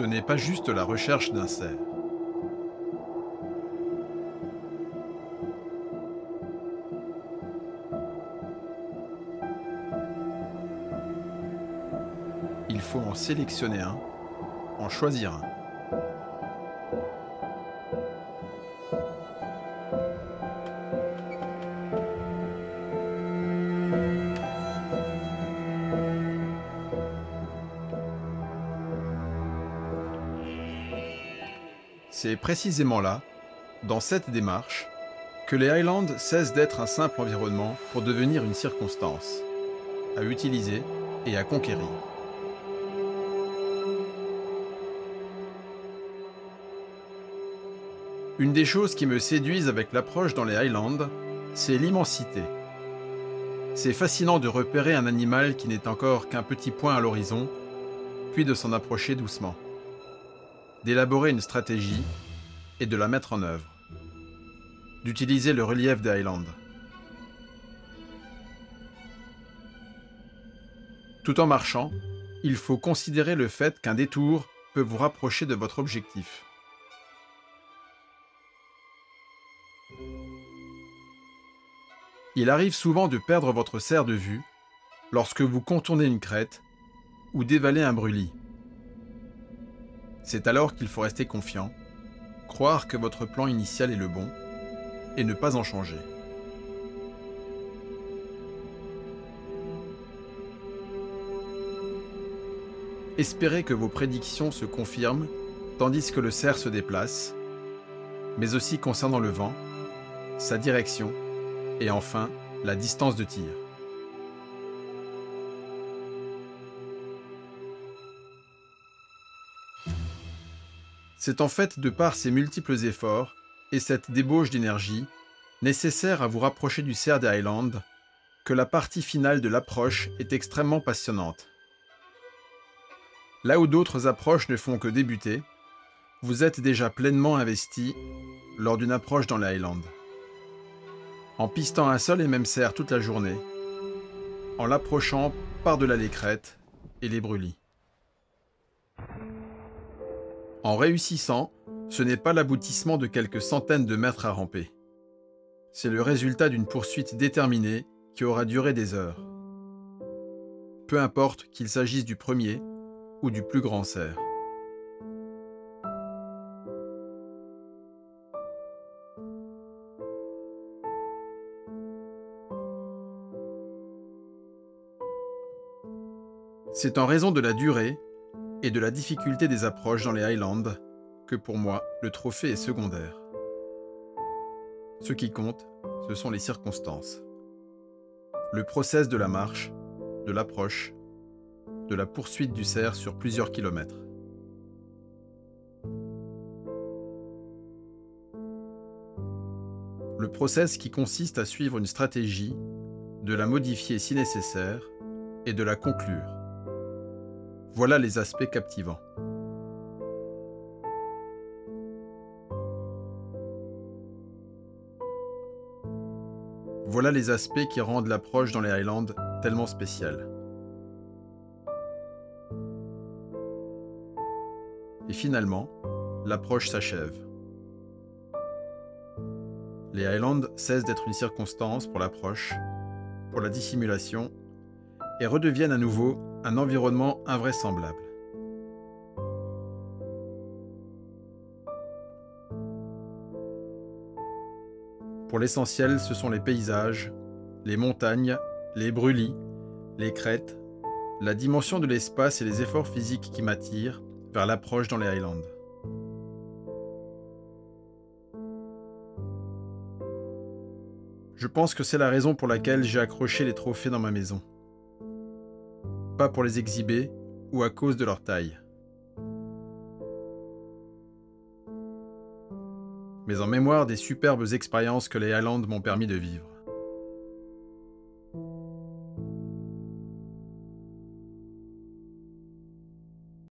ce n'est pas juste la recherche d'un cerf. Il faut en sélectionner un, en choisir un. C'est précisément là, dans cette démarche, que les Highlands cessent d'être un simple environnement pour devenir une circonstance, à utiliser et à conquérir. Une des choses qui me séduisent avec l'approche dans les Highlands, c'est l'immensité. C'est fascinant de repérer un animal qui n'est encore qu'un petit point à l'horizon, puis de s'en approcher doucement, d'élaborer une stratégie et de la mettre en œuvre, d'utiliser le relief des Highlands. Tout en marchant, il faut considérer le fait qu'un détour peut vous rapprocher de votre objectif. Il arrive souvent de perdre votre cerf de vue lorsque vous contournez une crête ou dévalez un brûlis. C'est alors qu'il faut rester confiant, croire que votre plan initial est le bon et ne pas en changer. Espérez que vos prédictions se confirment tandis que le cerf se déplace, mais aussi concernant le vent, sa direction et enfin la distance de tir. C'est en fait de par ces multiples efforts et cette débauche d'énergie nécessaire à vous rapprocher du cerf des Highlands que la partie finale de l'approche est extrêmement passionnante. Là où d'autres approches ne font que débuter, vous êtes déjà pleinement investi lors d'une approche dans les Highlands. En pistant un seul et même cerf toute la journée, en l'approchant par-delà les crêtes et les brûlis. En réussissant, ce n'est pas l'aboutissement de quelques centaines de mètres à ramper. C'est le résultat d'une poursuite déterminée qui aura duré des heures. Peu importe qu'il s'agisse du premier ou du plus grand cerf. C'est en raison de la durée et de la difficulté des approches dans les Highlands que pour moi, le trophée est secondaire. Ce qui compte, ce sont les circonstances. Le process de la marche, de l'approche, de la poursuite du cerf sur plusieurs kilomètres. Le process qui consiste à suivre une stratégie, de la modifier si nécessaire et de la conclure. Voilà les aspects captivants. Voilà les aspects qui rendent l'approche dans les Highlands tellement spéciale. Et finalement, l'approche s'achève. Les Highlands cessent d'être une circonstance pour l'approche, pour la dissimulation, et redeviennent à nouveau un environnement invraisemblable. Pour l'essentiel, ce sont les paysages, les montagnes, les brûlis, les crêtes, la dimension de l'espace et les efforts physiques qui m'attirent vers l'approche dans les Highlands. Je pense que c'est la raison pour laquelle j'ai accroché les trophées dans ma maison. Pas pour les exhiber ou à cause de leur taille, mais en mémoire des superbes expériences que les Highlands m'ont permis de vivre.